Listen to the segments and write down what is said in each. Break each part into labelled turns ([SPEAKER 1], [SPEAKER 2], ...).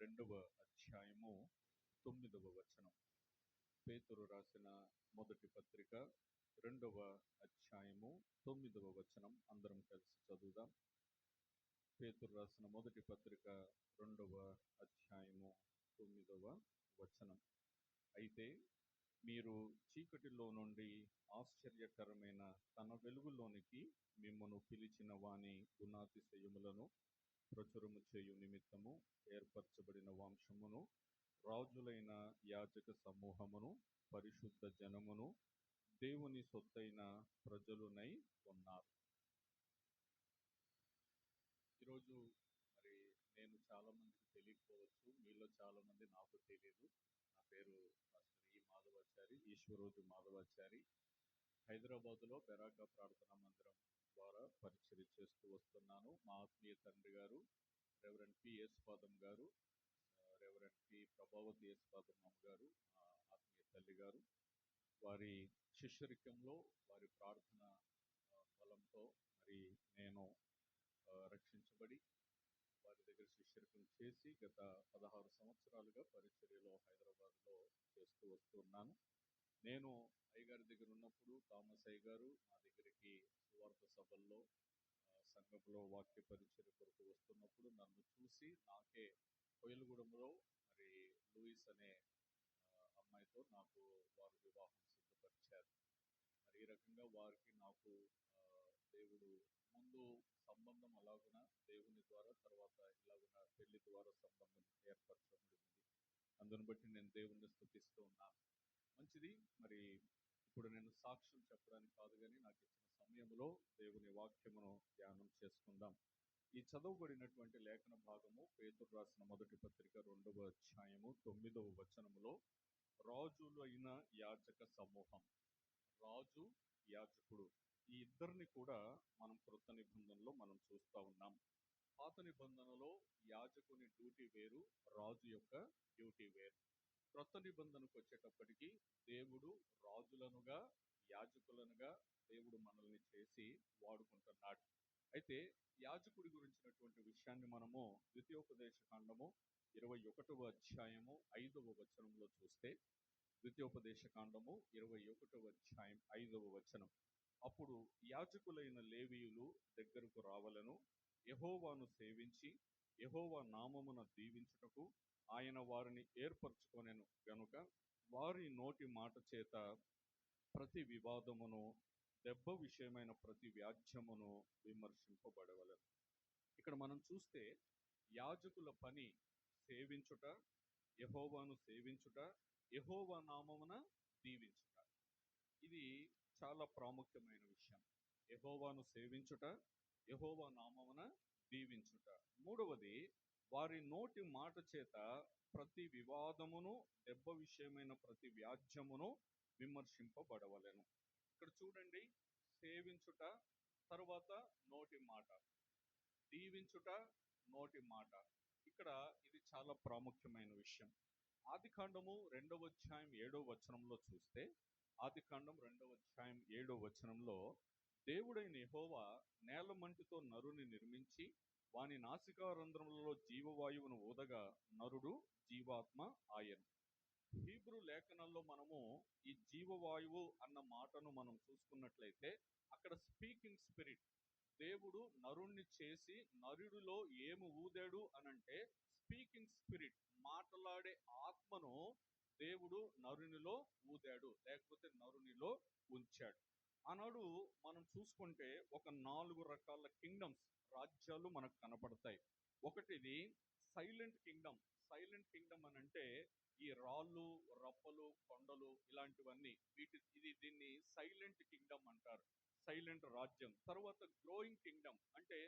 [SPEAKER 1] రెండవ అధ్యాయము 9వ వచనం. పేతురు రాసిన మొదటి పత్రిక రెండవ అధ్యాయము 9వ వచనం. అందరం కలిసి చదువుదాం. పేతురు రాసిన మొదటి పత్రిక రెండవ అధ్యాయము 9వ వచనం. అయితే మీరు చీకటిలో నుండి ఆశ్చర్యకరమైన తన వెలుగులోనికి మిమ్మను పిలిచిన వాని గుణాతిశయములను ప్రచురము చేయు నిమిత్తము ఏర్పరచబడిన వంశమును, రాజులైన యాజక సమూహమును, పరిశుద్ధ జనమును, దేవుని సొత్తైన ప్రజలునై ఉన్నారు. ఈరోజు నేను చాలా మందికి తెలియకపోవచ్చు, మీలో చాలా మంది నాకు తెలియదు. నా పేరు పాస్టర్ ఈ మాధవాచారి, ఈశ్వరోజు మాధవాచారి. హైదరాబాదులో బెరాకా ప్రార్థనా మందిరం ద్వారా పరిచర్య చేస్తూ వస్తున్నాను. మా ఆత్మీయ తండ్రి గారు రెవరెండ్ పి యేసుపాదం గారు, రెవరెండ్ పి ప్రభావతి యేసుపాదం అమ్మ గారు, మా ఆత్మీయ తల్లి గారు, వారి శిష్యరికంలో వారి ప్రార్థన బలంతో నేను రక్షించబడి వారి దగ్గర శిష్యరికం చేసి గత 16 సంవత్సరాలుగా పరిచర్యలో హైదరాబాద్లో చేస్తూ వస్తున్నాను. నేను అయ్యగారి దగ్గర ఉన్నప్పుడు థామస్ అయ్య గారు మా దగ్గరికి సువార్త సభల్లో సంఘంలో వాక్య పరిచర్య కొరకు వస్తున్నప్పుడు నన్ను చూసి నాకే కోయిలగూడెంలో లూయిస్ అనే అమ్మాయితో నాకు వారు వివాహం సిద్ధపరిచారు. ఈ రకంగా వారికి నాకు దేవుడు ముందు సంబంధం అలాగున దేవుని ద్వారా, తర్వాత ఇలాగున పెళ్లి ద్వారా సంబంధం ఏర్పరచబడింది. అందుని బట్టి నేను దేవుణ్ణి స్తుతిస్తూ ఉన్నాను. మంచిది. ఇప్పుడు నేను సాక్ష్యం చెప్పడానికి కాదు, కానీ నాకు ఇచ్చిన సమయంలో దేవుని వాక్యమును ధ్యానం చేసుకుందాం. ఈ చదవబడినటువంటి లేఖన భాగము పేతురు రాసిన మొదటి పత్రిక 2వ అధ్యాయము 9వ వచనములో రాజులైన యాజక సమూహం, రాజు యాజకుడు, ఈ ఇద్దరిని కూడా మనం క్రొత్త నిబంధనలో మనం చూస్తూ ఉన్నాం. పాత నిబంధనలో యాజకుని డ్యూటీ వేరు, రాజు యొక్క డ్యూటీ వేరు. క్రొత్త నిబంధనకు వచ్చేటప్పటికి దేవుడు రాజులనుగా యాజకులనుగా దేవుడు మనల్ని చేసి వాడుకుంటున్నాడు. అయితే యాజకుడి గురించినటువంటి విషయాన్ని మనము ద్వితీయోపదేశ కాండము 21వ అధ్యాయము 5వ వచనంలో చూస్తే, ద్వితీయోపదేశ కాండము 21వ అధ్యాయం 5వ వచనం, అప్పుడు యాజకులైన లేవీయులు దగ్గరకు రావలను, యెహోవాను సేవించి యెహోవా నామమున దీవించుటకు ఆయన వారిని ఏర్పరచుకొనెను గనుక వారి నోటి మాట చేత ప్రతి వివాదమును, దెబ్బ విషయమైన ప్రతి వ్యాజ్యమును విమర్శింపబడవలెను. ఇక్కడ మనం చూస్తే యాజకుల పని సేవించుట, యెహోవాను సేవించుట, యెహోవా నామమున దీవించుట. ఇది చాలా ప్రాముఖ్యమైన విషయం. యెహోవాను సేవించుట, యెహోవా నామమున దీవించుట. మూడవది, వారి నోటి మాట చేత ప్రతి వివాదమును, దెబ్బ విషయమైన ప్రతి వ్యాజ్యమును విమర్శింపబడవలెను. ఇక్కడ చూడండి, సేవించుట, తర్వాత నోటి మాట, దీవించుట, నోటి మాట. ఇక్కడ ఇది చాలా ప్రాముఖ్యమైన విషయం. ఆదికాండము 2వ అధ్యాయం 7వ వచనంలో చూస్తే, ఆదికాండం 2వ అధ్యాయం 7వ వచనంలో దేవుడైన యెహోవా నేలమంటితో నరుని నిర్మించి వాని నాసికారంధ్రములలో జీవవాయువును ఊదగా నరుడు జీవాత్మ ఆయను. హీబ్రూ లేఖనాల్లో మనము ఈ జీవవాయువు అన్న మాటను మనం చూసుకున్నట్లయితే అక్కడ స్పీకింగ్ స్పిరిట్, దేవుడు నరుణ్ణి చేసి నరుడిలో ఏమి ఊదాడు అనంటే స్పీకింగ్ స్పిరిట్, మాట్లాడే ఆత్మను దేవుడు నరునిలో ఊదాడు, లేకపోతే నరునిలో ఉంచాడు. ఆనాడు మనం చూసుకుంటే ఒక 4 రకాల కింగ్డమ్స్, రాజ్యాలు మనకు కనపడతాయి. ఒకటిది సైలెంట్ కింగ్డమ్. సైలెంట్ కింగ్డమ్ అని అంటే ఈ రాళ్ళు, రప్పలు, కొండలు ఇలాంటివన్నీ, దీన్ని సైలెంట్ కింగ్డమ్ అంటారు, సైలెంట్ రాజ్యం. తర్వాత గ్రోయింగ్ కింగ్డమ్ అంటే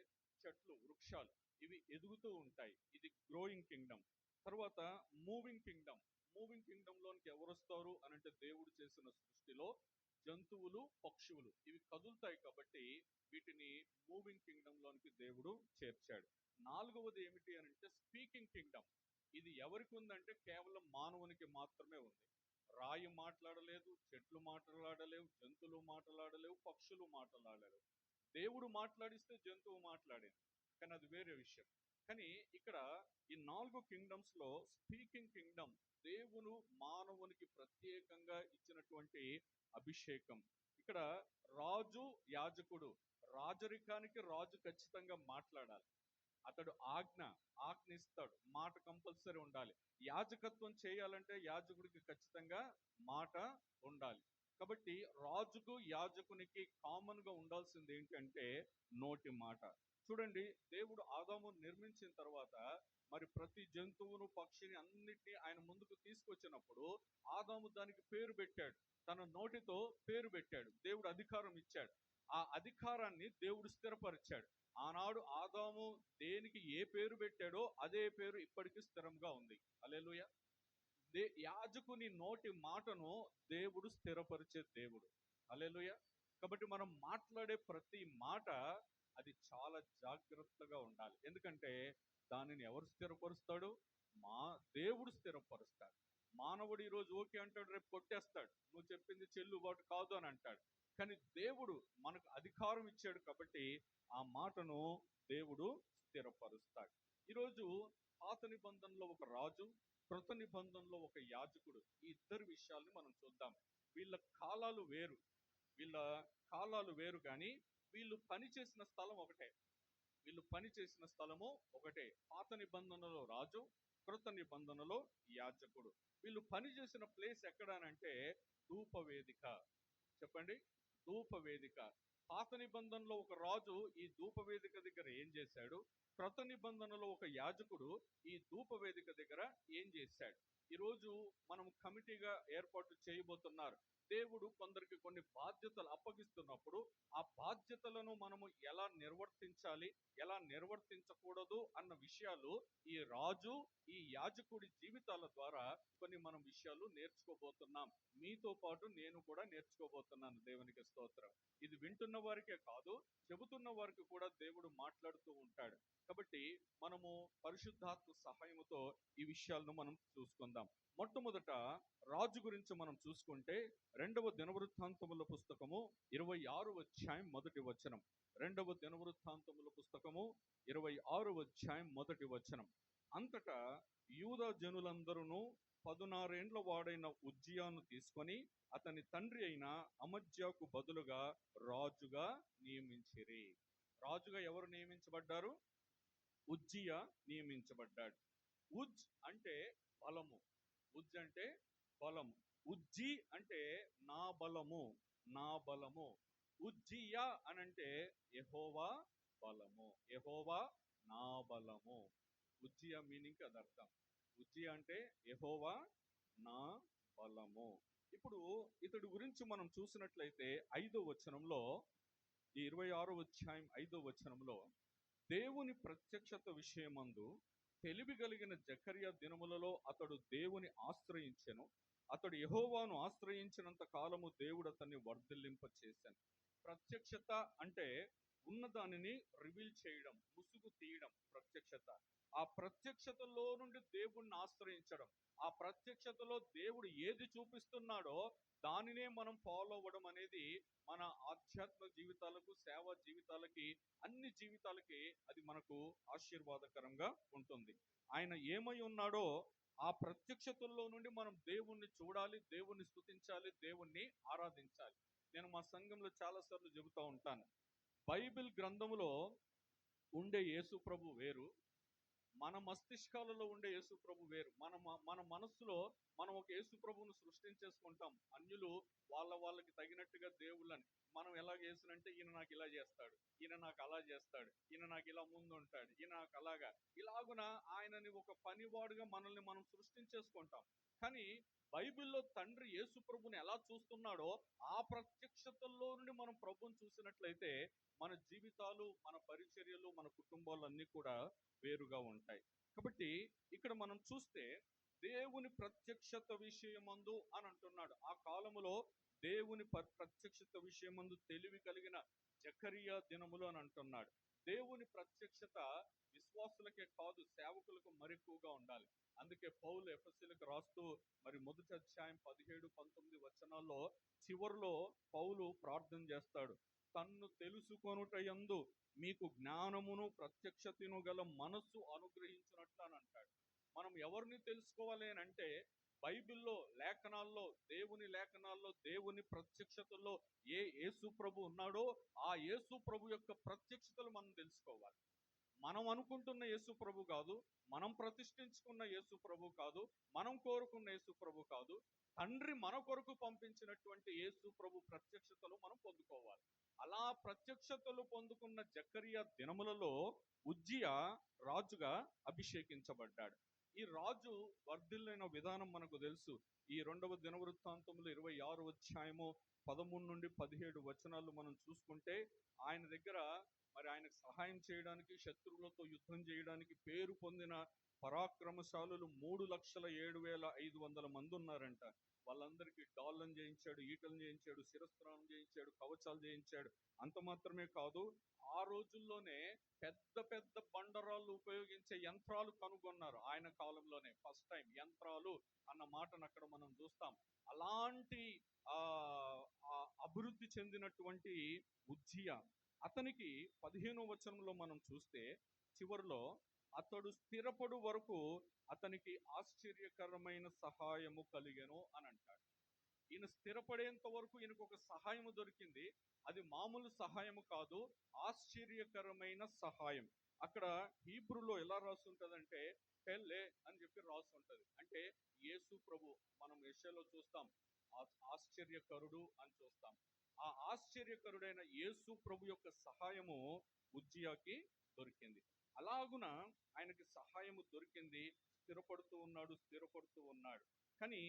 [SPEAKER 1] చెట్లు, వృక్షాలు, ఇవి ఎదుగుతూ ఉంటాయి, ఇది గ్రోయింగ్ కింగ్డమ్. తర్వాత మూవింగ్ కింగ్డమ్. మూవింగ్ కింగ్డమ్ లోనికి ఎవరు వస్తారు అనంటే దేవుడు చేసిన సృష్టిలో జంతువులు, పక్షువులు, ఇవి కదులుతాయి కాబట్టి వీటిని మూవింగ్ కింగ్డమ్ లోనికి దేవుడు చేర్చాడు. 4వది ఏమిటి అని అంటే స్పీకింగ్ కింగ్డమ్. ఇది ఎవరికి ఉందంటే కేవలం మానవునికి మాత్రమే ఉంది. రాయి మాట్లాడలేదు, చెట్లు మాట్లాడలేవు, జంతువులు మాట్లాడలేవు, పక్షులు మాట్లాడలేవు. దేవుడు మాట్లాడిస్తే జంతువు మాట్లాడేది, కానీ అది వేరే విషయం. కానీ ఇక్కడ ఈ 4 కింగ్డమ్స్ లో స్పీకింగ్ కింగ్డమ్, దేవుడు మానవునికి ప్రత్యేకంగా ఇచ్చినటువంటి అభిషేకం. ఇక్కడ రాజు, యాజకుడు, రాజరికానికి రాజు ఖచ్చితంగా మాట్లాడాలి. అతడు ఆజ్ఞ ఇస్తాడు, మాట కంపల్సరీ ఉండాలి. యాజకత్వం చేయాలంటే యాజకుడికి ఖచ్చితంగా మాట ఉండాలి. కాబట్టి రాజుకు యాజకునికి కామన్ గా ఉండాల్సింది ఏంటంటే నోటి మాట. చూడండి, దేవుడు ఆదాము నిర్మించిన తర్వాత మరి ప్రతి జంతువును, పక్షిని అన్నిటినీ ఆయన ముందుకు తీసుకొచ్చినప్పుడు ఆదాము దానికి పేరు పెట్టాడు, తన నోటితో పేరు పెట్టాడు, దేవుడు అధికారం ఇచ్చాడు. ఆ అధికారాన్ని దేవుడు స్థిరపరిచాడు. ఆనాడు ఆదాము దేనికి ఏ పేరు పెట్టాడో అదే పేరు ఇప్పటికీ స్థిరంగా ఉంది. హల్లెలూయా. యాజకుని నోటి మాటను దేవుడు స్థిరపరిచే దేవుడు. హల్లెలూయా. కాబట్టి మనం మాట్లాడే ప్రతి మాట అది చాలా జాగ్రత్తగా ఉండాలి. ఎందుకంటే దానిని ఎవరు స్థిరపరుస్తాడు? మా దేవుడు స్థిరపరుస్తాడు. మానవుడు ఈరోజు ఓకే అంటాడు, రేపు కొట్టేస్తాడు, నువ్వు చెప్పింది చెల్లుబాటు కాదు అని అంటాడు. కానీ దేవుడు మనకు అధికారం ఇచ్చాడు కాబట్టి ఆ మాటను దేవుడు స్థిరపరుస్తాడు. ఈరోజు పాత నిబంధనలో ఒక రాజు, కృత నిబంధనలో ఒక యాజకుడు, ఈ ఇద్దరు విషయాల్ని మనం చూద్దాం. వీళ్ళ కాలాలు వేరు, వీళ్ళ కాలాలు వేరు, కానీ వీళ్ళు పనిచేసిన స్థలం ఒకటే. వీళ్ళు పనిచేసిన స్థలము ఒకటే. పాత నిబంధనలో రాజు, కృత నిబంధనలో యాజకుడు. వీళ్ళు పనిచేసిన ప్లేస్ ఎక్కడానంటే ధూపవేదిక. చెప్పండి, ధూపవేదిక. పాత నిబంధనలో ఒక రాజు ఈ ధూపవేదిక దగ్గర ఏం చేశాడు? కృత నిబంధనలో ఒక యాజకుడు ఈ ధూపవేదిక దగ్గర ఏం చేశాడు? ఈరోజు మనం కమిటీగా ఏర్పాటు చేయబోతున్నారు. దేవుడు కొందరికి కొన్ని బాధ్యతలు అప్పగిస్తున్నప్పుడు ఆ బాధ్యతలను మనము ఎలా నిర్వర్తించాలి, ఎలా నిర్వర్తించకూడదు అన్న విషయాలు ఈ రాజు, ఈ యాజకుడి జీవితాల ద్వారా కొన్ని మనం విషయాలు నేర్చుకోబోతున్నాం. మీతో పాటు నేను కూడా నేర్చుకోబోతున్నాను. దేవునికి స్తోత్రం. ఇది వింటున్న వారికే కాదు, చెబుతున్న వారికి కూడా దేవుడు మాట్లాడుతూ ఉంటాడు. కాబట్టి మనము పరిశుద్ధాత్మ సహాయముతో ఈ విషయాలను మనం చూసుకుందాం. మొట్టమొదట రాజు గురించి మనం చూసుకుంటే 2వ దినవృత్తాంతముల పుస్తకము 26వ అధ్యాయం 1వ వచనం. 2వ దినవృత్తాంతముల పుస్తకము 26వ అధ్యాయం 1వ వచనం. అంతటా యూదా జనులందరూ 16 ఏండ్ల వాడైన ఉజ్జియాను తీసుకొని అతని తండ్రి అయిన అమజ్యాకు బదులుగా రాజుగా నియమించిరి. రాజుగా ఎవరు నియమించబడ్డారు? ఉజ్జియా నియమించబడ్డాడు. ఉజ్ అంటే బలము, ఉజ్ అంటే బలము. ఉజ్జి అంటే నా బలము, నా బలము. ఉజ్జియా అనంటే యెహోవా బలము, యెహోవా నా బలము. ఉజ్జియా మీనింగ్ అది అర్థం. ఉజ్జియా అంటే యెహోవా నా బలము. ఇప్పుడు ఇతడి గురించి మనం చూసినట్లయితే 5వ వచనంలో, ఈ 26వ అధ్యాయం 5వ వచనంలో, దేవుని ప్రత్యక్షత విషయమందు తెలివి కలిగిన జకర్యా దినములలో అతడు దేవుని ఆశ్రయించెను. అతడు యెహోవాను ఆశ్రయించినంత కాలము దేవుడు అతన్ని వర్ధిల్లింప చేశాను. ప్రత్యక్షత అంటే ఉన్న దానిని రివీల్ చేయడం, ముసుగు తీయడం ప్రత్యక్షత. ఆ ప్రత్యక్షతలో నుండి దేవుణ్ణి ఆశ్రయించడం, ఆ ప్రత్యక్షతలో దేవుడు ఏది చూపిస్తున్నాడో దానినే మనం ఫాలో అవ్వడం అనేది మన ఆధ్యాత్మ జీవితాలకు, సేవా జీవితాలకి, అన్ని జీవితాలకి అది మనకు ఆశీర్వాదకరంగా ఉంటుంది. ఆయన ఏమై ఉన్నాడో ఆ ప్రత్యక్షతల్లో నుండి మనం దేవుణ్ణి చూడాలి, దేవుణ్ణి స్తుతించాలి, దేవుణ్ణి ఆరాధించాలి. నేను మా సంఘంలో చాలాసార్లు చెబుతూ ఉంటాను, బైబిల్ గ్రంథములో ఉండే యేసు ప్రభు వేరు, మన మస్తిష్కాలలో ఉండే యేసు ప్రభు వేరు. మన మనస్సులో మనం ఒక యేసు ప్రభువును సృష్టించేసుకుంటాం. అన్యులు వాళ్ళకి తగినట్టుగా దేవుళ్ళని మనం ఎలా చేసినంటే, ఈయన నాకు ఇలా చేస్తాడు, ఈయన నాకు అలా చేస్తాడు, ఈయన నాకు ఇలా ముందు ఉంటాడు, ఈయన నాకు అలాగా, ఇలాగున ఆయనని ఒక పనివాడుగా మనల్ని మనం సృష్టించేసుకుంటాం. కానీ బైబిల్లో తండ్రి యేసు ప్రభుని ఎలా చూస్తున్నాడో ఆ ప్రత్యక్షతల్లో నుండి మనం ప్రభుని చూసినట్లయితే మన జీవితాలు, మన పరిచర్యలు, మన కుటుంబాలు అన్నీ కూడా వేరుగా ఉంటాయి. కాబట్టి ఇక్కడ మనం చూస్తే దేవుని ప్రత్యక్షత విషయమందు అని అంటున్నాడు. ఆ కాలములో దేవుని ప్రత్యక్షత విషయమందు తెలివి కలిగిన జకరియా దినములు అని అంటున్నాడు. దేవుని ప్రత్యక్షత విశ్వాసులకే కాదు, సేవకులకు మరెక్కువగా ఉండాలి. అందుకే పౌలు ఎఫెసీయులకు రాస్తూ మరి 1వ అధ్యాయం 17-19 వచనాల్లో చివరిలో పౌలు ప్రార్థన చేస్తాడు, తన్ను తెలుసుకొనుట యందు మీకు జ్ఞానమును ప్రత్యక్షతను గల మనస్సు అనుగ్రహించినట్లు అని అంటాడు. మనం ఎవరిని తెలుసుకోవాలి అని అంటే బైబిల్లో లేఖనాల్లో, దేవుని లేఖనాల్లో, దేవుని ప్రత్యక్షతల్లో ఏ యేసు ప్రభు ఉన్నాడో ఆ యేసు ప్రభు యొక్క ప్రత్యక్షతలు మనం తెలుసుకోవాలి. మనం అనుకుంటున్న యేసు ప్రభు కాదు, మనం ప్రతిష్ఠించుకున్న యేసు ప్రభు కాదు, మనం కోరుకున్న యేసు ప్రభు కాదు, తండ్రి మన కొరకు పంపించినటువంటి యేసు ప్రభు ప్రత్యక్షతలు మనం పొందుకోవాలి. అలా ప్రత్యక్షతలు పొందుకున్న జకరియా దినములలో ఉజ్జియా రాజుగా అభిషేకించబడ్డాడు. ఈ రాజు వర్ధిల్లిన విధానం మనకు తెలుసు. ఈ 2వ దినవృత్తాంతములు 26వ అధ్యాయము 13 నుండి 17 వచనాలు మనం చూసుకుంటే ఆయన దగ్గర మరి ఆయనకు సహాయం చేయడానికి, శత్రువులతో యుద్ధం చేయడానికి పేరు పొందిన పరాక్రమశాలులు 3,07,500 మంది ఉన్నారంట. వాళ్ళందరికీ డాళ్ళను చేయించాడు, ఈటలను చేయించాడు, శిరస్త్రాణం చేయించాడు, కవచాలు చేయించాడు. అంత మాత్రమే కాదు, ఆ రోజుల్లోనే పెద్ద పెద్ద బండరాళ్ళు ఉపయోగించే యంత్రాలు కనుగొన్నారు. ఆయన కాలంలోనే ఫస్ట్ టైం యంత్రాలు అన్న మాటను అక్కడ మనం చూస్తాం. అలాంటి ఆ అభివృద్ధి చెందినటువంటి ఉజ్జియా, అతనికి 15వ వచనంలో మనం చూస్తే చివరిలో అతడు స్థిరపడు వరకు అతనికి ఆశ్చర్యకరమైన సహాయము కలిగెను అని అంటాడు. ఈయన స్థిరపడేంత వరకు ఈయనకు ఒక సహాయము దొరికింది. అది మామూలు సహాయము కాదు, ఆశ్చర్యకరమైన సహాయం. అక్కడ హీబ్రూలో ఎలా రాస్తుంటదంటే టెల్లే అని చెప్పి రాస్తుంటది. అంటే యేసు ప్రభు, మనం యెషయాలో చూస్తాం ఆశ్చర్యకరుడు అని చూస్తాం. ఆ ఆశ్చర్యకరుడైన యేసు ప్రభు యొక్క సహాయము ఉజ్జియాకి దొరికింది. అలాగున ఆయనకి సహాయము దొరికింది. స్థిరపడుతూ ఉన్నాడు. కానీ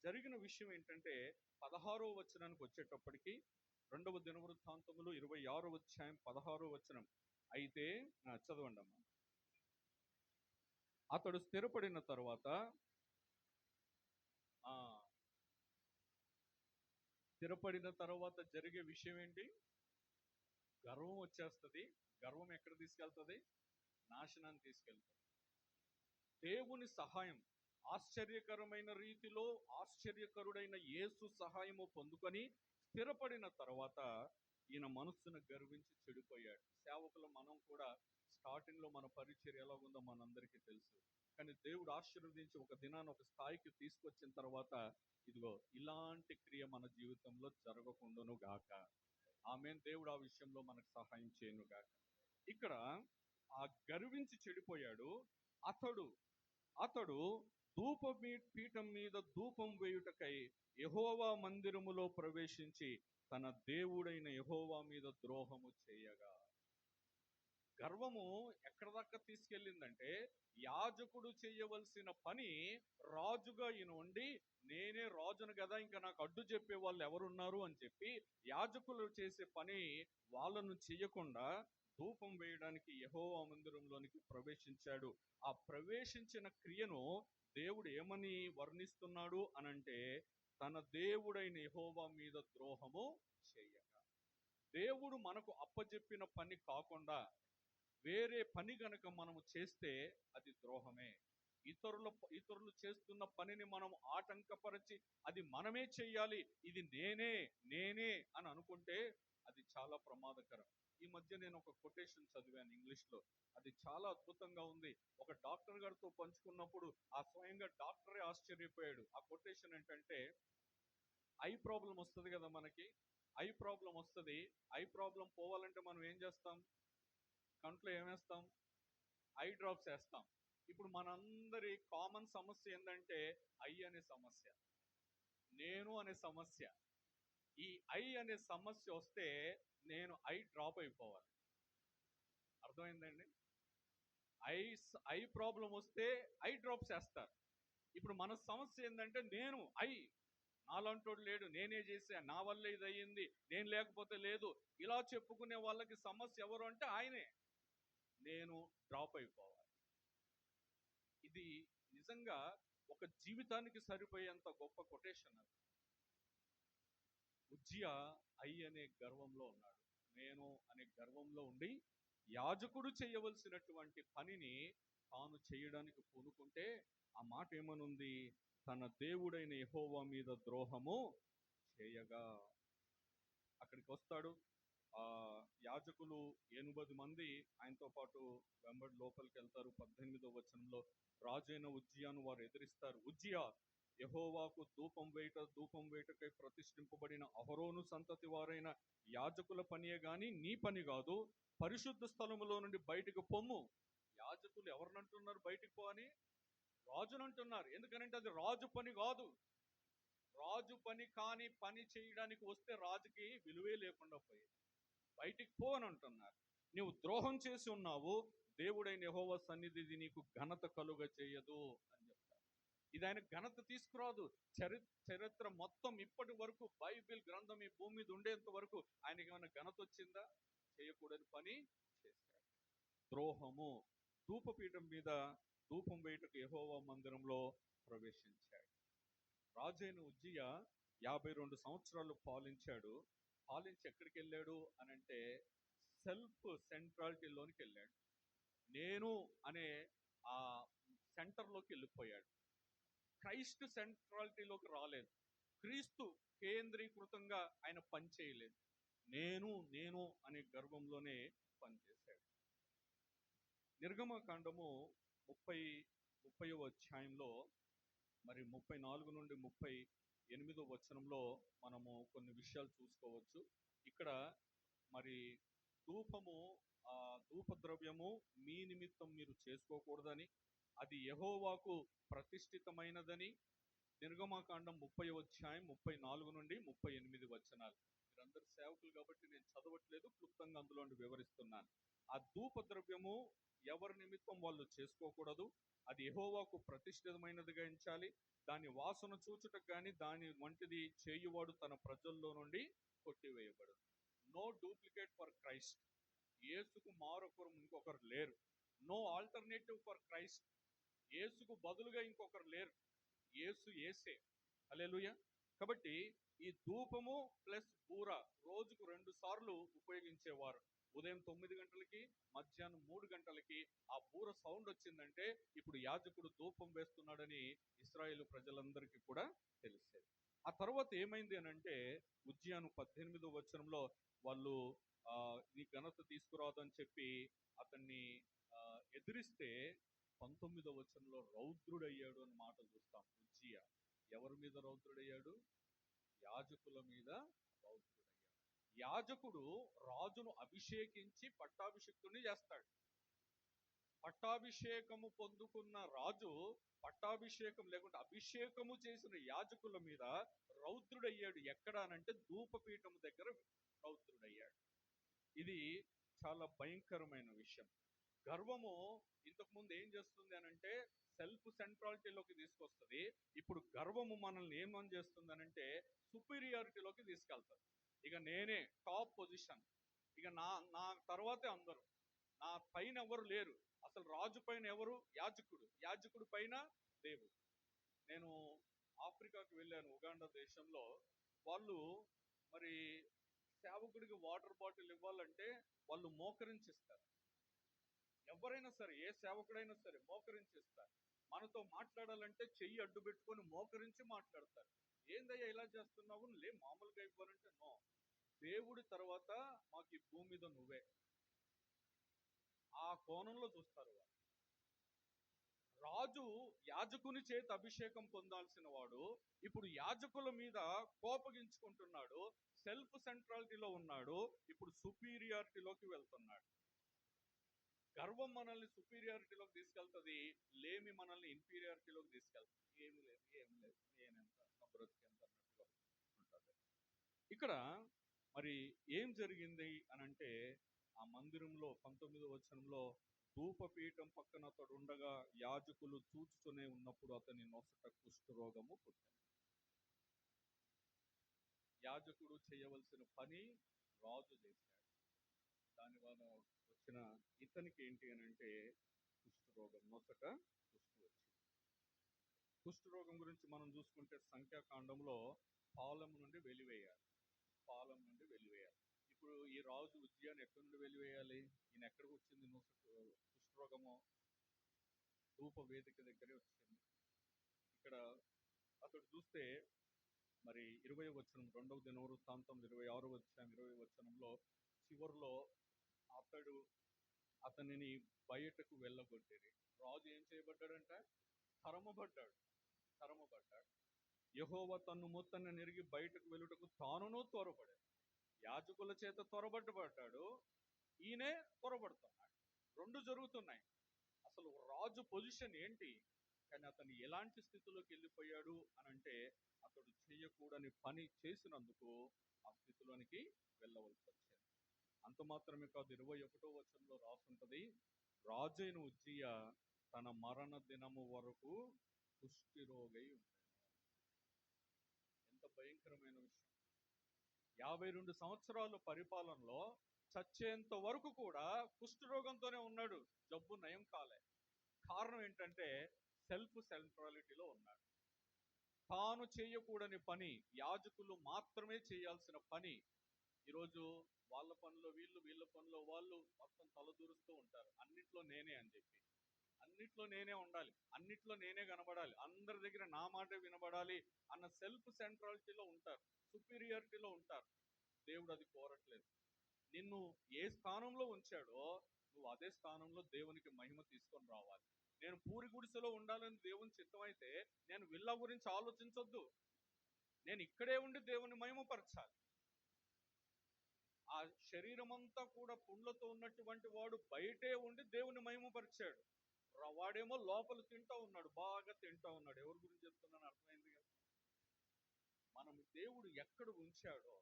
[SPEAKER 1] జరిగిన విషయం ఏంటంటే 16వ వచనానికి వచ్చేటప్పటికి 2వ దినవృత్తాంతములు 26వ అధ్యాయం 16వ వచనం. అయితే చదవండి అమ్మా. అతడు స్థిరపడిన తర్వాత జరిగే విషయం ఏంటి? గర్వం వచ్చేస్తుంది. గర్వం ఎక్కడ తీసుకెళ్తుంది? నాశనాన్ని తీసుకెళ్తుంది. దేవుని సహాయం ఆశ్చర్యకరమైన రీతిలో ఆశ్చర్యకరుడైన యేసు సహాయము పొందుకొని స్థిరపడిన తర్వాత ఈయన మనస్సును గర్వించి చెడిపోయాడు. సేవకులు మనం కూడా స్టార్టింగ్లో మన పరిచర్య ఎలాగుందో మనందరికీ తెలుసు. కానీ దేవుడు ఆశీర్వదించి ఒక దినాన్ని ఒక స్థాయికి తీసుకొచ్చిన తర్వాత ఇదిగో ఇలాంటి క్రియ మన జీవితంలో జరగకుండాను గాక. ఆమేన్. దేవుడు ఆ విషయంలో మనకు సహాయం చేయను గాక. ఇక్కడ ఆ గర్వించి చెడిపోయాడు. అతడు పీఠం మీద ధూపం వేయుటకై యెహోవా మందిరములో ప్రవేశించి తన దేవుడైన యెహోవా మీద ద్రోహము చేయగా. గర్వము ఎక్కడ దాకా తీసుకెళ్ళిందంటే యాజకుడు చేయవలసిన పని రాజుగా ఈయన ఉండి, నేనే రాజును కదా, ఇంకా నాకు అడ్డు చెప్పే వాళ్ళు ఎవరున్నారు అని చెప్పి యాజకులు చేసే పని వాళ్ళను చెయ్యకుండా ధూపం వేయడానికి యెహోవా మందిరంలోనికి ప్రవేశించాడు. ఆ ప్రవేశించిన క్రియను దేవుడు ఏమని వర్ణిస్తున్నాడు అనంటే తన దేవుడైన యెహోవా మీద ద్రోహము చేయగా. దేవుడు మనకు అప్పజెప్పిన పని కాకుండా వేరే పని గనక మనము చేస్తే అది ద్రోహమే. ఇతరులు చేస్తున్న పనిని మనం ఆటంకపరిచి అది మనమే చెయ్యాలి, ఇది నేనే అని అనుకుంటే అది చాలా ప్రమాదకరం. ఈ మధ్య నేను ఒక కొటేషన్ చదివాను ఇంగ్లీష్లో. అది చాలా అద్భుతంగా ఉంది. ఒక డాక్టర్ గారితో పంచుకున్నప్పుడు ఆ స్వయంగా డాక్టరే ఆశ్చర్యపోయాడు. ఆ కొటేషన్ ఏంటంటే, ఐ ప్రాబ్లం వస్తుంది కదా మనకి, ఐ ప్రాబ్లం వస్తుంది. ఐ ప్రాబ్లం పోవాలంటే మనం ఏం చేస్తాం? కంట్లో ఏమేస్తాం? ఐ డ్రాప్స్ వేస్తాం. ఇప్పుడు మనందరి కామన్ సమస్య ఏంటంటే ఐ అనే సమస్య, నేను అనే సమస్య. ఈ ఐ అనే సమస్య వస్తే నేను ఐ డ్రాప్ అయిపోవాలి. అర్థమైందండి? ఐ ప్రాబ్లం వస్తే ఐ డ్రాప్స్ వేస్తారు. ఇప్పుడు మన సమస్య ఏంటంటే నేను నాలంటోడు లేడు, నేనే చేశా, నా వల్ల ఇది అయ్యింది, నేను లేకపోతే లేదు, ఇలా చెప్పుకునే వాళ్ళకి సమస్య ఎవరు అంటే ఆయనే. నేను డ్రాప్ అయిపోవాలి. ఇది నిజంగా ఒక జీవితానికి సరిపోయేంత గొప్ప కొటేషన్. అది ఉజ్జియా ఐ అనే గర్వంలో ఉన్నాడు, నేను అనే గర్వంలో ఉండి యాజకుడు చేయవలసినటువంటి పనిని తాను చేయడానికి పూనుకుంటే ఆ మాట ఏమనుంది? తన దేవుడైన యెహోవా మీద ద్రోహము చేయగా. అక్కడికి వస్తాడు, ఆ యాజకులు 8 మంది ఆయనతో పాటు వెంబడి లోపలికి వెళ్తారు. 18వ వచనంలో రాజైన ఉజ్జియాను వారు ఎదిరిస్తారు. ఉజ్జియా, యెహోవాకు ధూపం వేయుటకై ప్రతిష్ఠింపబడిన అహరోను సంతతి వారైన యాజకుల పనియే గాని నీ పని కాదు. పరిశుద్ధ స్థలములో నుండి బయటకు పొమ్ము. యాజకులు ఎవరినంటున్నారు బయటికి పో అని? రాజునంటున్నారు. ఎందుకనంటే అది రాజు పని కాదు. రాజు పని కాని పని చేయడానికి వస్తే రాజుకి విలువే లేకుండా పోయేది. బయటికి పో అని అంటున్నారు. నీవు ద్రోహం చేసి ఉన్నావు, దేవుడైన యెహోవా సన్నిధి నీకు ఘనత కలుగ చేయదు అని చెప్తారు. ఇది ఆయన ఘనత తీసుకురాదు. చరిత్ర మొత్తం ఇప్పటి వరకు బైబిల్ గ్రంథం ఈ భూమి మీద ఉండేంత వరకు ఆయనకి ఏమైనా ఘనత వచ్చిందా? చేయకూడని పని చేశాడు. ద్రోహము. ధూపపీఠం మీద ధూపం వేయుటకు యెహోవా మందిరంలో ప్రవేశించాడు. రాజైన ఉజ్జియా 52 సంవత్సరాలు పాలించాడు. పాలించి ఎక్కడికి వెళ్ళాడు అని అంటే సెల్ఫ్ సెంట్రాలిటీలోనికి వెళ్ళాడు. నేను అనే ఆ సెంటర్లోకి వెళ్ళిపోయాడు. క్రైస్ట్ సెంట్రాలిటీలోకి రాలేదు. క్రీస్తు కేంద్రీకృతంగా ఆయన పనిచేయలేదు. నేను అనే గర్వంలోనే పనిచేశాడు. నిర్గమకాండము 30వ అధ్యాయంలో మరి 34 నుండి 38వ వచనంలో మనము కొన్ని విషయాలు చూసుకోవచ్చు. ఇక్కడ మరి ధూపము, ధూప ద్రవ్యము మీ నిమిత్తం మీరు చేసుకోకూడదని, అది యెహోవాకు ప్రతిష్ఠితమైనదని. నిర్గమకాండం 30వ అధ్యాయం 34 నుండి 38 వచనాలు. మీరందరూ సేవకులు కాబట్టి నేను చదవట్లేదు, క్లుప్తంగా అందులో వివరిస్తున్నాను. ఆ ధూప ద్రవ్యము ఎవరి నిమిత్తం వాళ్ళు చేసుకోకూడదు. అది యెహోవాకు ప్రతిష్ఠితమైనదిగా ఎంచాలి. దాని వాసన చూచుటకు కానీ దాని వంటిది చేయువాడు తన ప్రజల్లో నుండి కొట్టివేయబడు. No duplicate for Christ. యేసుకు మారొకరు ఇంకొకరు లేరు. No alternative for Christ. యేసుకు బదులుగా ఇంకొకరు లేరు. యేసు యేసే. హల్లెలూయా. కాబట్టి ఈ ధూపము ప్లస్ బూర రోజుకు 2 సార్లు ఉపయోగించేవారు. ఉదయం 9 గంటలకి, మధ్యాహ్నం 3 గంటలకి ఆ బూర సౌండ్ వచ్చిందంటే ఇప్పుడు యాజకుడు ధూపం వేస్తున్నాడని ఇశ్రాయేలు ప్రజలందరికీ కూడా తెలిసేది. ఆ తర్వాత ఏమైంది అని అంటే ఉజ్జియాను 18వ వచనంలో వాళ్ళు నీ ఘనత తీసుకురాదు అని చెప్పి అతన్ని ఎదిరిస్తే 19వ వచనంలో రౌద్రుడయ్యాడు అని మాట చూస్తాం. ఉజ్జియా ఎవరి మీద రౌద్రుడయ్యాడు? యాజకుల మీద రౌద్రుడయ్యాడు. యాజకుడు రాజును అభిషేకించి పట్టాభిషిక్తుని చేస్తాడు. పట్టాభిషేకము పొందుకున్న రాజు పట్టాభిషేకం లేకుంటే అభిషేకము చేసిన యాజకుల మీద రౌద్రుడయ్యాడు. ఎక్కడ అనంటే ధూపపీఠము దగ్గర రౌద్రుడయ్యాడు. ఇది చాలా భయంకరమైన విషయం. గర్వము ఇంతకుముందు ఏం చేస్తుంది అనంటే సెల్ఫ్ సెంట్రాలిటీలోకి తీసుకొస్తుంది. ఇప్పుడు గర్వము మనల్ని ఏమని చేస్తుంది అనంటే సుపీరియారిటీలోకి తీసుకెళ్తుంది. ఇక నేనే టాప్ పొజిషన్, ఇక నా తర్వాతే అందరూ, నా పైన ఎవరు లేరు. అసలు రాజు పైన ఎవరు? యాజకుడు. యాజకుడు పైన దేవుడు. నేను ఆఫ్రికాకు వెళ్ళాను, ఉగాండా దేశంలో. వాళ్ళు మరి సేవకుడికి వాటర్ బాటిల్ ఇవ్వాలంటే వాళ్ళు మోకరించిస్తారు. ఎవరైనా సరే, ఏ సేవకుడైనా సరే మోకరించిస్తారు. మనతో మాట్లాడాలంటే చెయ్యి అడ్డు పెట్టుకొని మోకరించి మాట్లాడతారు. ఏందయ్యా ఇలా చేస్తున్నావు? మామూలుగా ఇవ్వాలంటే నో. దేవుడి తర్వాత మాకు ఈ భూమి మీద నువ్వే. ఆ కోణంలో చూస్తారు వాళ్ళు. రాజు యాజకుని చేత అభిషేకం పొందాల్సిన వాడు ఇప్పుడు యాజకుల మీద కోపగించుకుంటున్నాడు. సెల్ఫ్ సెంట్రాలిటీలో ఉన్నాడు. ఇప్పుడు సుపీరియారిటీలోకి వెళ్తున్నాడు. గర్వం మనల్ని సుపీరియారిటీలోకి తీసుకెళ్తుంది, లేమి మనల్ని ఇన్ఫీరియారిటీలోకి తీసుకెళ్తుంది. ఏమి లేదు నేనెంత, నా బ్రతికెంత అన్నట్టుగా ఉంటుంది. ఇక్కడ మరి ఏం జరిగింది అనంటే ఆ మందిరంలో 19వ వచనంలో ధూపపీఠం పక్కన అతడు ఉండగా యాజకులు చూచుతూనే ఉన్నప్పుడు అతని నొసట కుష్ఠరోగము పుట్టింది. యాజకుడు చేయవలసిన పని రాజు చేశాడు. దానివల్ల వచ్చిన ఇతనికి ఏంటి అని అంటే కుష్ఠరోగం, నొసట కుష్ఠు వచ్చింది. కుష్ఠరోగం గురించి మనం చూసుకుంటే సంఖ్యాకాండంలో పాలెం నుండి వెలివేయాలి. ఇప్పుడు ఈ రాజు ఉజ్జియాను ఎక్కడి నుండి వెలివేయాలి? ఈయన ఎక్కడికి వచ్చింది కుష్ఠరోగము? ధూప వేదిక దగ్గరే వచ్చింది. ఇక్కడ అతడు చూస్తే మరి 20వ వచనం, 2వ దినవృత్తాంతం 26వ అధ్యాయం 20వ వచనంలో చివరిలో అతడు అతనిని బయటకు వెళ్ళగొట్టిరి. రాజు ఏం చేయబడ్డాడంట? తరమబడ్డాడు. తరమబడ్డాడు. యెహోవా తన్ను మొత్తని నెరిగి బయటకు వెళ్ళుటకు తానును త్వరపడాడు. యాజకుల చేత త్వరబడ్డబడ్డాడు, ఈయనే త్వరబడుతున్నాడు. రెండు జరుగుతున్నాయి. అసలు రాజు పొజిషన్ ఏంటి? కానీ అతను ఎలాంటి స్థితిలోకి వెళ్ళిపోయాడు అని అంటే, అతడు చేయకూడని పని చేసినందుకు ఆ స్థితిలోనికి వెళ్ళవలసి వచ్చింది. అంత మాత్రమే కాదు, 21వ వచనంలో రాసుంటది, రాజైన ఉజ్జియా తన మరణ దినము వరకు కుష్ఠిరోగై ఉండెను. ఎంత భయంకరమైన విషయం! 52 సంవత్సరాల పరిపాలనలో చచ్చేంత వరకు కూడా కుష్ఠరోగంతోనే ఉన్నాడు. జబ్బు నయం కాలే. కారణం ఏంటంటే సెల్ఫ్ సెంట్రాలిటీలో ఉన్నాడు. తాను చేయకూడని పని, యాజకులు మాత్రమే చేయాల్సిన పని, ఈరోజు వాళ్ళ పనిలో వీళ్ళు, వీళ్ళ పనిలో వాళ్ళు మొత్తం తలదూరుస్తూ ఉంటారు. అన్నిట్లో నేనే అని చెప్పి, అన్నిట్లో నేనే ఉండాలి, అన్నిట్లో నేనే కనబడాలి, అందరి దగ్గర నా మాట వినబడాలి అన్న సెల్ఫ్ సెంట్రాలిటీలో ఉంటారు, సుపీరియారిటీలో ఉంటారు. దేవుడు అది కోరట్లేదు. నిన్ను ఏ స్థానంలో ఉంచాడో నువ్వు అదే స్థానంలో దేవునికి మహిమ తీసుకొని రావాలి. నేను పూరి గుడిసెలో ఉండాలని దేవుని చిత్తమైతే నేను విల్లా గురించి ఆలోచించొద్దు. నేను ఇక్కడే ఉండి దేవుని మహిమపరచాలి. ఆ శరీరం అంతా కూడా పుండ్లతో ఉన్నటువంటి వాడు బయటే ఉండి దేవుని మహిమపరిచాడు. వాడేమో లోపల తింటా ఉన్నాడు, బాగా తింటా ఉన్నాడు. ఎవరి గురించి చెప్తున్నాను అర్థమైంది కదా. మనం దేవుడు ఎక్కడ ఉంచాడో,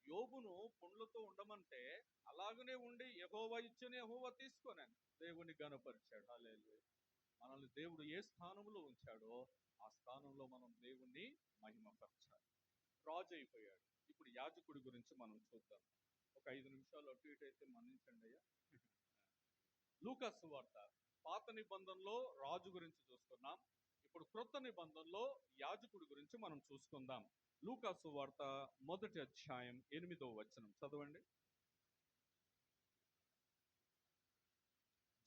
[SPEAKER 1] యోబును పుండ్లతో ఉండమంటే అలాగనే ఉండి యెహోవా ఇచ్చని యెహోవా తీసుకోనని దేవుని గణపరిచాడు. హల్లెలూయా. మనల్ని దేవుడు ఏ స్థానంలో ఉంచాడో ఆ స్థానంలో మనం దేవుణ్ణి మహిమపరచాలి. రాజు అయిపోయాడు. ఇప్పుడు యాజకుడి గురించి మనం చూద్దాం. ఒక 5 నిమిషాలు అటు ఇటు అయితే మన్నించండి అయ్యా. లూకా సువార్త పాత నిబంధనలో రాజు గురించి చూసుకున్నాం. ఇప్పుడు క్రొత్త నిబంధనలో యాజకుడి గురించి మనం చూసుకుందాం. లూకా సువార్త 1వ అధ్యాయం 8వ వచనం చదవండి.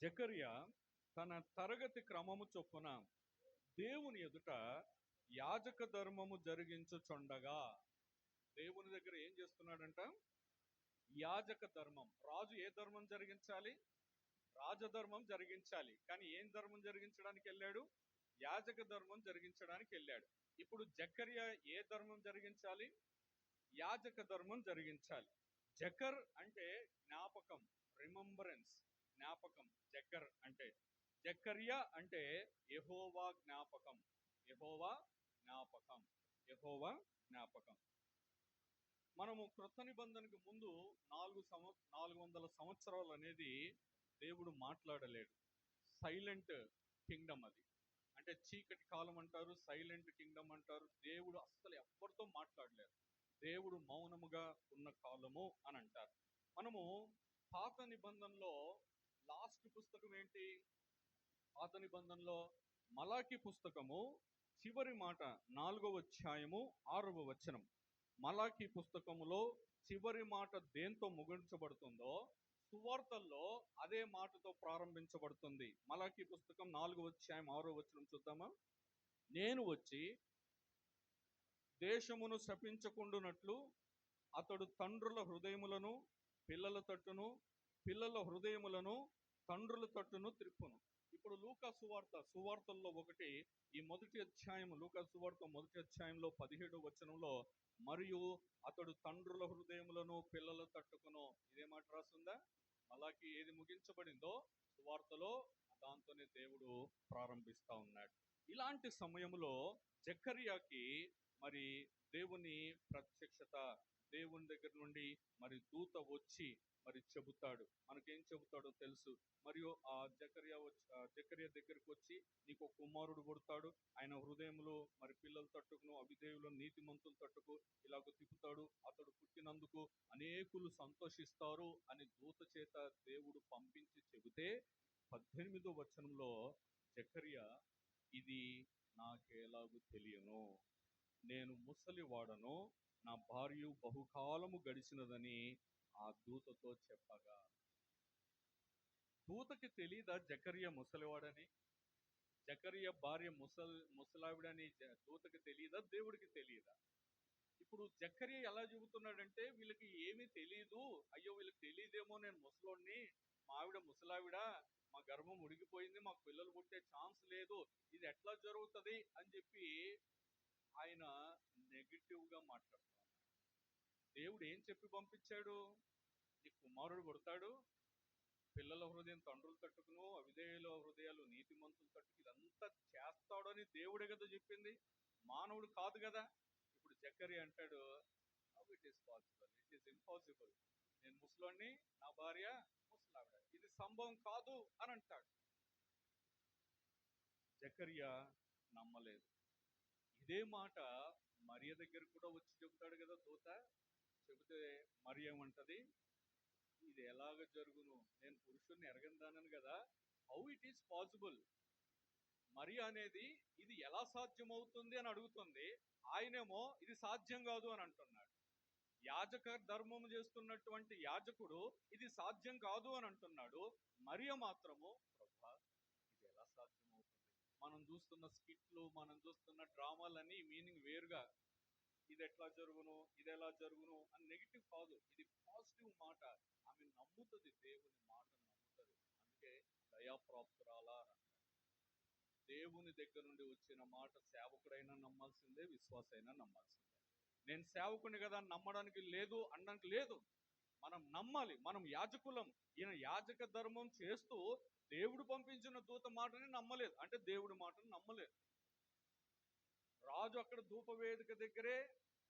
[SPEAKER 1] జకర్యా తన తరగతి క్రమము చొప్పున దేవుని ఎదుట యాజక ధర్మము జరిగించుచుండగా, దేవుని దగ్గర ఏం చేస్తున్నాడంట? యాజక ధర్మం. రాజు ఏ ధర్మం జరిగించాలి? రాజధర్మం జరిగించాలి. కానీ ఏం ధర్మం జరిగించడానికి వెళ్ళాడు? యాజక ధర్మం జరిగించడానికి వెళ్ళాడు. ఇప్పుడు జకర్యా ఏ ధర్మం జరిగించాలి? యాజక ధర్మం జరిగించాలి. జకర్ అంటే జ్ఞాపకం, రిమంబరెన్స్, జ్ఞాపకం. జకర్ అంటే, జకర్యా అంటే యెహోవా జ్ఞాపకం, యెహోవా జ్ఞాపకం, యెహోవా జ్ఞాపకం. మనము క్రొత్త నిబంధనకు ముందు 400 సంవత్సరాలు అనేది దేవుడు మాట్లాడలేడు. సైలెంట్ కింగ్డమ్ అది. అంటే చీకటి కాలం అంటారు, సైలెంట్ కింగ్డమ్ అంటారు. దేవుడు అస్సలు ఎవరితో మాట్లాడలేరు. దేవుడు మౌనముగా ఉన్న కాలము అని అంటారు. మనము పాత నిబంధనలో లాస్ట్ పుస్తకం ఏంటి? పాత నిబంధనలో మలాకి పుస్తకము చివరి మాట 4వ అధ్యాయము 6వ వచనం. మలాకి పుస్తకములో చివరి మాట దేంతో ముగించబడుతుందో సువార్తల్లో అదే మాటతో ప్రారంభించబడుతుంది. మలాకి పుస్తకం 4వ అధ్యాయం 6వ వచనం చూద్దామా? నేను వచ్చి దేశమును శపించకుండునట్లు అతడు తండ్రుల హృదయములను పిల్లల తట్టును, పిల్లల హృదయములను తండ్రుల తట్టును త్రిప్పును. ఇప్పుడు లూకా సువార్తల్లో ఒకటి, ఈ మొదటి అధ్యాయం, లూకా సువార్త 1వ అధ్యాయంలో 17వ వచనంలో, మరియు అతడు తండ్రుల హృదయములను పిల్లల తట్టుకును, ఇదే మాట రాస్తుందా? మలాకి ఏది ముగించబడిందో సువార్తలో దాంతోనే దేవుడు ప్రారంభిస్తా ఉన్నాడు. ఇలాంటి సమయంలో జకర్యాకి మరి దేవుని ప్రత్యక్షత, దేవుని దగ్గర నుండి మరి దూత వచ్చి మరి చెబుతాడు. మనకేం చెబుతాడో తెలుసు. మరియు ఆ జకర్యా దగ్గరకు వచ్చి, నీకు ఒక కుమారుడు పుడతాడు, ఆయన హృదయంలో మరి పిల్లలు తట్టుకును, అవిధేయులు నీతిమంతులు తట్టుకు ఇలాగ తిప్పుతాడు, అతడు పుట్టినందుకు అనేకులు సంతోషిస్తారు అని దూత చేత దేవుడు పంపించి చెబితే 18వ వచనంలో జకర్యా, ఇది నాకెలాగూ తెలియను, నేను ముసలివాడను, నా భార్య బహుకాలము గడిచినదని ఆ దూతతో చెప్పగా. దూతకి తెలీదా జకర్యా ముసలివాడని? జకర్యా భార్య ముసలావిడని దూతకి తెలియదా? దేవుడికి తెలియదా? ఇప్పుడు జక్కరియా ఎలా చెబుతున్నాడంటే వీళ్ళకి ఏమీ తెలియదు, అయ్యో వీళ్ళకి తెలియదేమో, నేను ముసలోడిని, మా ఆవిడ ముసలావిడ, మా గర్భం ఉడికిపోయింది, మాకు పిల్లలు పుట్టే ఛాన్స్ లేదు, ఇది ఎట్లా జరుగుతుంది అని చెప్పి ఆయన నెగిటివ్ గా మాట్లాడుతున్నాడు. దేవుడు ఏం చెప్పి పంపించాడు? నీ కుమారుడు పుడతాడు, పిల్లల హృదయం తండ్రులు తట్టుకును, అవిధేయుల హృదయాలు నీతిమంతులు తట్టుకు, ఇదంతా చేస్తాడని దేవుడే కదా చెప్పింది, మానవుడు కాదు కదా. ఇప్పుడు జక్కరియా అంటాడు, it is possible, it is impossible, నేను ముసలోని, నా భార్య ముసలావిడ, ఇది సంభవం కాదు అని అంటాడు. జక్కరియా నమ్మలేదు. ఇదే మాట మరియ దగ్గర కూడా వచ్చి చెబుతాడు కదా దూత. చెబితే మరియ ఏమంటది, ఇది ఎలాగ జరుగును, నేను పురుషుణ్ణి ఎరగందానను కదా, హౌ ఇట్ ఈస్ పాసిబుల్, మరియ అనేది ఇది ఎలా సాధ్యం అవుతుంది అని అడుగుతుంది. ఆయనేమో ఇది సాధ్యం కాదు అని అంటున్నాడు. యాజక ధర్మం చేస్తున్నటువంటి యాజకుడు ఇది సాధ్యం కాదు అని అంటున్నాడు. మరియ మాత్రము, ప్రభా ఇది ఎలా సాధ్యం అవుతుంది, మనం చూస్తున్న స్కిట్లు, మనం చూస్తున్న డ్రామాలన్నీ మీనింగ్ వేరుగా, ఇది ఎట్లా జరుగును, ఇది ఎలా జరుగును అని నెగిటివ్ కాదు, ఇది పాజిటివ్ మాట. ఆమె నమ్ముతుంది, దేవుని మాటను నమ్ముతుంది. అందుకే దయాప్రాప్తురాలా అని అంటారు. దేవుని దగ్గర నుండి వచ్చిన మాట సేవకుడైనా నమ్మాల్సిందే, విశ్వాసైనా నమ్మాల్సిందే. నేను సేవకుని కదా నమ్మడానికి లేదు అనడానికి లేదు, మనం నమ్మాలి. మనం యాజకులం, ఈయన యాజక ధర్మం చేస్తూ దేవుడు పంపించిన దూత మాటని నమ్మలేదు అంటే దేవుడి మాటను నమ్మలేదు. రాజు అక్కడ ధూపవేదిక దగ్గరే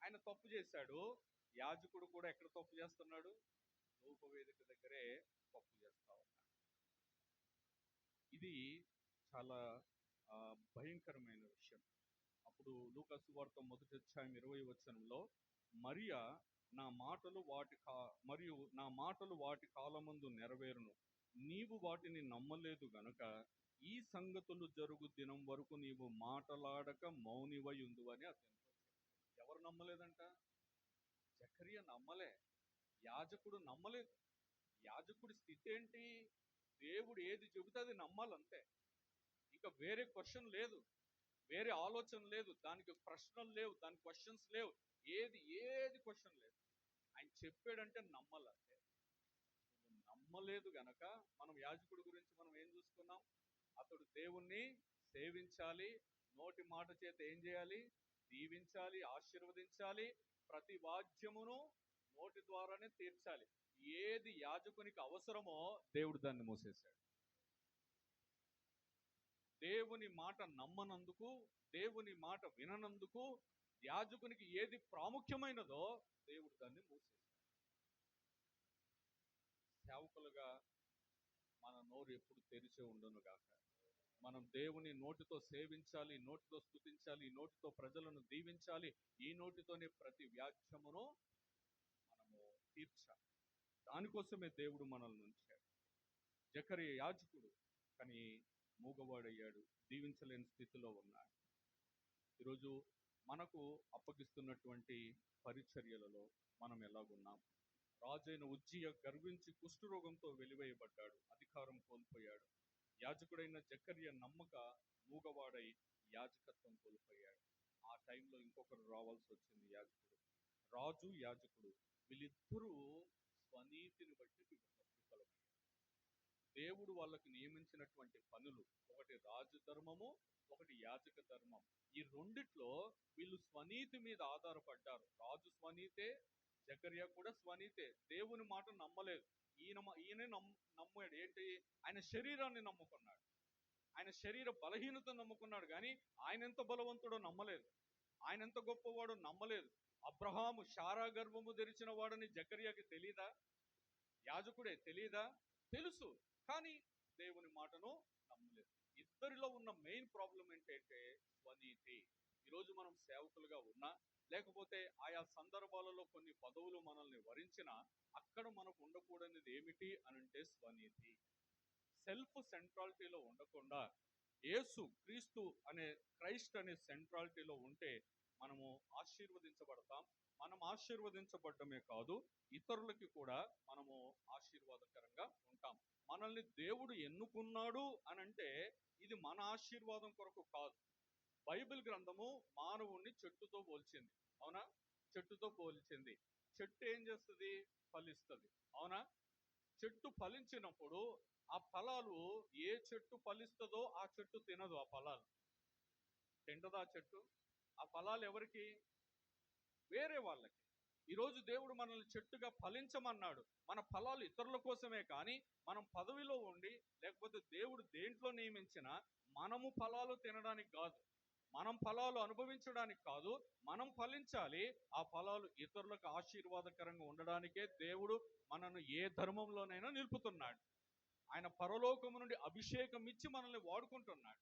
[SPEAKER 1] ఆయన తప్పు చేశాడు, యాజకుడు కూడా ఎక్కడ తప్పు చేస్తున్నాడు? ధూపవేదిక దగ్గరే తప్పు చేస్తా ఉన్నాడు. ఇది చాలా భయంకరమైన విషయం. అప్పుడు లూకా సువార్త 1:20 మరియా నా మాటలు వాటి కాలమందు నెరవేరును, నీవు వాటిని నమ్మలేదు గనుక ఈ సంగతులు జరుగు దినం వరకు నీవు మాటలాడక మౌనివై ఉండు అని అతను. ఎవరు నమ్మలేదంట? జకరియా నమ్మలే, యాజకుడు నమ్మలేదు. యాజకుడి స్థితి ఏంటి? దేవుడు ఏది చెబితే అది నమ్మాలంతే, ఇక వేరే క్వశ్చన్ లేదు, వేరే ఆలోచన లేదు, దానికి ప్రశ్నలు లేవు, దానికి క్వశ్చన్స్ లేవు, ఏది క్వశ్చన్ లేదు. ఆయన చెప్పాడంటే నమ్మాలంటే. నమ్మలేదు గనక మనం యాజకుడి గురించి మనం ఏం చూసుకున్నాం? అతడు దేవుణ్ణి సేవించాలి, నోటి మాట చేత ఏం చేయాలి? దీవించాలి, ఆశీర్వదించాలి, ప్రతి వాద్యమును నోటి ద్వారానే తీర్చాలి. ఏది యాజకునికి అవసరమో దేవుడు దాన్ని మూసేశాడు. దేవుని మాట నమ్మనందుకు, దేవుని మాట విననందుకు, యాజకునికి ఏది ప్రాముఖ్యమైనదో దేవుడు దాన్ని మూసేశాడు. సేవకులుగా మన నోరు ఎప్పుడు తెరిచే ఉండును గాక. మనం దేవుని నోటితో సేవించాలి, నోటితో స్తుతించాలి, నోటితో ప్రజలను దీవించాలి, ఈ నోటితోనే ప్రతి వ్యాఖ్యమును మనము తీర్చాలి. దానికోసమే దేవుడు మనల్ని ఉంచాడు. జకరియా యాజకుడు, కానీ మూగవాడయ్యాడు, దీవించలేని స్థితిలో ఉన్నాడు. ఈరోజు మనకు అప్పగిస్తున్నటువంటి పరిచర్యలలో మనం ఎలాగున్నాం? రాజైన ఉజ్జియా గర్వించి కుష్ఠరోగంతో వెలివేయబడ్డాడు, అధికారం కోల్పోయాడు. యాజకుడైన జకరియా నమ్మక మూగవాడై యాజకత్వం కోల్పోయాడు. ఆ టైంలో ఇంకొకరు రావాల్సి వచ్చింది, యాజకుడు. రాజు, యాజకుడు వీళ్ళిద్దరూ స్వనీతిని బట్టి విఫలమయ్యారు. దేవుడు వాళ్ళకి నియమించినటువంటి పనులు, ఒకటి రాజు ధర్మము, ఒకటి యాజక ధర్మం. ఈ రెండిట్లో వీళ్ళు స్వనీతి మీద ఆధారపడ్డారు. రాజు స్వనీతే, జకరియా కూడా స్వనీతే. దేవుని మాట నమ్మలేదు. ఈయనే నమ్మాడు. ఏంటి? ఆయన శరీరాన్ని నమ్ముకున్నాడు, ఆయన శరీర బలహీనత నమ్ముకున్నాడు, కానీ ఆయన ఎంత బలవంతుడో నమ్మలేదు, ఆయన ఎంత గొప్పవాడో నమ్మలేదు. అబ్రహాము శారా గర్భము తెరిచిన వాడని జకరియాకి తెలీదా? యాజకుడే తెలీదా? తెలుసు, కానీ దేవుని మాటను నమ్మలేదు. ఇద్దరిలో ఉన్న మెయిన్ ప్రాబ్లం ఏంటంటే స్వనీతి. ఈరోజు మనం సేవకులుగా ఉన్నా, లేకపోతే ఆయా సందర్భాలలో కొన్ని పదవులు మనల్ని వరించినా, అక్కడ మనకు ఉండకూడనిది ఏమిటి అని అంటే స్వనీతి. సెల్ఫ్ సెంట్రాలిటీలో ఉండకుండా యేసు క్రీస్తు అనే క్రైస్ట్ అనే సెంట్రాలిటీలో ఉంటే మనము ఆశీర్వదించబడతాం. మనం ఆశీర్వదించబడమే కాదు, ఇతరులకి కూడా మనము ఆశీర్వాదకరంగా ఉంటాం. మనల్ని దేవుడు ఎన్నుకున్నాడు అని అంటే ఇది మన ఆశీర్వాదం కొరకు కాదు. బైబిల్ గ్రంథము మానవుణ్ణి చెట్టుతో పోల్చింది, అవునా? చెట్టుతో పోల్చింది. చెట్టు ఏం చేస్తుంది? ఫలిస్తుంది. అవునా? చెట్టు ఫలించినప్పుడు ఆ ఫలాలు, ఏ చెట్టు ఫలిస్తుందో ఆ చెట్టు తినదు. ఆ ఫలాలు తింటదా చెట్టు? ఆ ఫలాలు ఎవరికి? వేరే వాళ్ళకి. ఈరోజు దేవుడు మనల్ని చెట్టుగా ఫలించమన్నాడు. మన ఫలాలు ఇతరుల కోసమే కానీ, మనం పదవిలో ఉండి, లేకపోతే దేవుడు దేంట్లో నియమించినా మనము ఫలాలు తినడానికి కాదు, మనం ఫలాలు అనుభవించడానికి కాదు, మనం ఫలించాలి. ఆ ఫలాలు ఇతరులకు ఆశీర్వాదకరంగా ఉండడానికే దేవుడు మనను ఏ ధర్మంలోనైనా నిలుపుతున్నాడు. ఆయన పరలోకము నుండి అభిషేకం ఇచ్చి మనల్ని వాడుకుంటున్నాడు.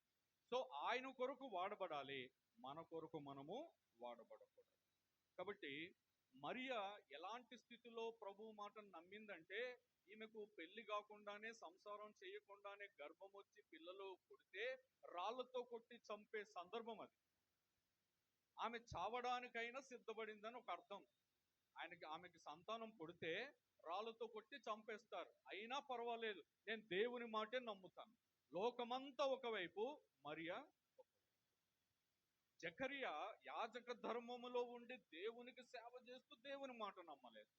[SPEAKER 1] సో ఆయన కొరకు వాడబడాలి, మన కొరకు మనము వాడబడకూడదు. కాబట్టి మరియా ఎలాంటి స్థితిలో ప్రభు మాటను నమ్మిందంటే, ఈమెకు పెళ్లి కాకుండానే, సంసారం చేయకుండానే గర్భం వచ్చి పిల్లలు పుడితే రాళ్లతో కొట్టి చంపే సందర్భం అది. ఆమె చావడానికైనా సిద్ధపడిందని ఒక అర్థం. ఆమెకి సంతానం పుడితే రాళ్ళతో కొట్టి చంపేస్తారు, అయినా పర్వాలేదు, నేను దేవుని మాటే నమ్ముతాను. లోకమంతా ఒకవైపు, మరియా ఒకవైపు. జకరియా యాజక ధర్మములో ఉండి దేవునికి సేవ చేస్తూ దేవుని మాట నమ్మలేదు.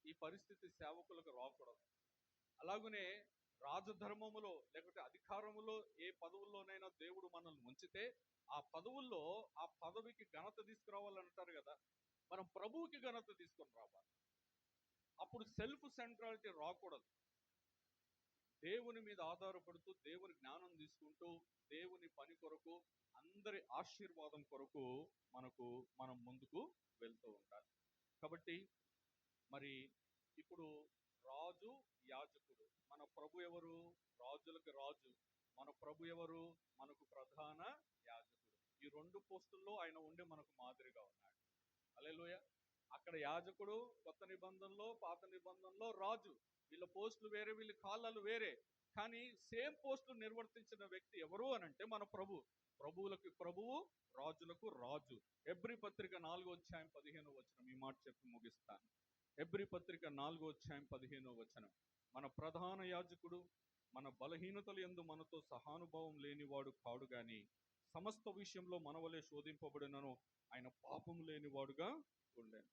[SPEAKER 1] ఈ పరిస్థితి సేవకులకు రాకూడదు. అలాగనే రాజధర్మములో లేకపోతే అధికారములో ఏ పదవుల్లోనైనా దేవుడు మనల్ని ఉంచితే, ఆ పదవుల్లో ఆ పదవికి ఘనత తీసుకురావాలంటారు కదా, మనం ప్రభువుకి ఘనత తీసుకొని రావాలి. అప్పుడు సెల్ఫ్ సెంట్రాలిటీ రాకూడదు. దేవుని మీద ఆధారపడుతూ, దేవుని జ్ఞానం తీసుకుంటూ, దేవుని పని కొరకు, అందరి ఆశీర్వాదం కొరకు మనం ముందుకు వెళ్తూ ఉండాలి. కాబట్టి మరి ఇప్పుడు రాజు, యాజకుడు. మన ప్రభు ఎవరు? రాజులకు రాజు. మన ప్రభు ఎవరు? మనకు ప్రధాన యాజకుడు. ఈ రెండు పోస్టుల్లో ఆయన ఉండి మనకు మాదిరిగా ఉన్నాడు. హల్లెలూయా. అక్కడ యాజకుడు కొత్త నిబంధనలో, పాత నిబంధనలో రాజు. వీళ్ళ పోస్టులు వేరే, వీళ్ళ కాలాలు వేరే, కానీ సేమ్ పోస్టులు నిర్వర్తించిన వ్యక్తి ఎవరు అని అంటే మన ప్రభు. ప్రభువులకు ప్రభువు, రాజులకు రాజు. హెబ్రీ పత్రిక 4:15 ఈ మాట చెప్పి ముగిస్తాను. హెబ్రీ పత్రిక 4:15 మన ప్రధాన యాజకుడు మన బలహీనతలు యందు మనతో సహానుభావం లేనివాడు కాడు గాని, సమస్త విషయంలో మనవలే శోధింపబడినను ఆయన పాపం లేనివాడుగా ఉండేను.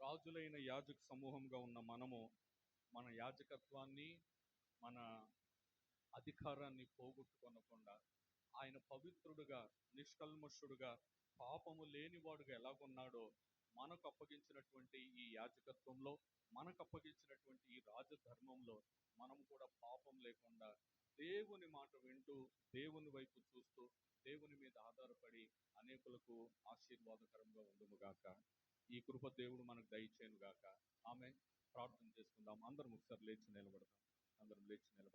[SPEAKER 1] రాజులైన యాజక సమూహంగా ఉన్న మనము మన యాజకత్వాన్ని, మన అధికారాన్ని పోగొట్టుకొనకుండా, ఆయన పవిత్రుడుగా, నిష్కల్మషుడుగా, పాపము లేనివాడుగా ఎలాగున్నాడో, మనకు అప్పగించినటువంటి ఈ యాజకత్వంలో, మనకు అప్పగించినటువంటి ఈ రాజధర్మంలో మనం కూడా పాపం లేకుండా దేవుని మాట వింటూ, దేవుని వైపు చూస్తూ, దేవుని మీద ఆధారపడి అనేకులకు ఆశీర్వాదకరంగా ఉండుముగాక. ఈ కృప దేవుడు మనకు దయచేయును గాక. ఆమె ప్రార్థన చేసుకుందాం. అందరం ఒకసారి లేచి నిలబడదాం. అందరం లేచి నిలబడదాం.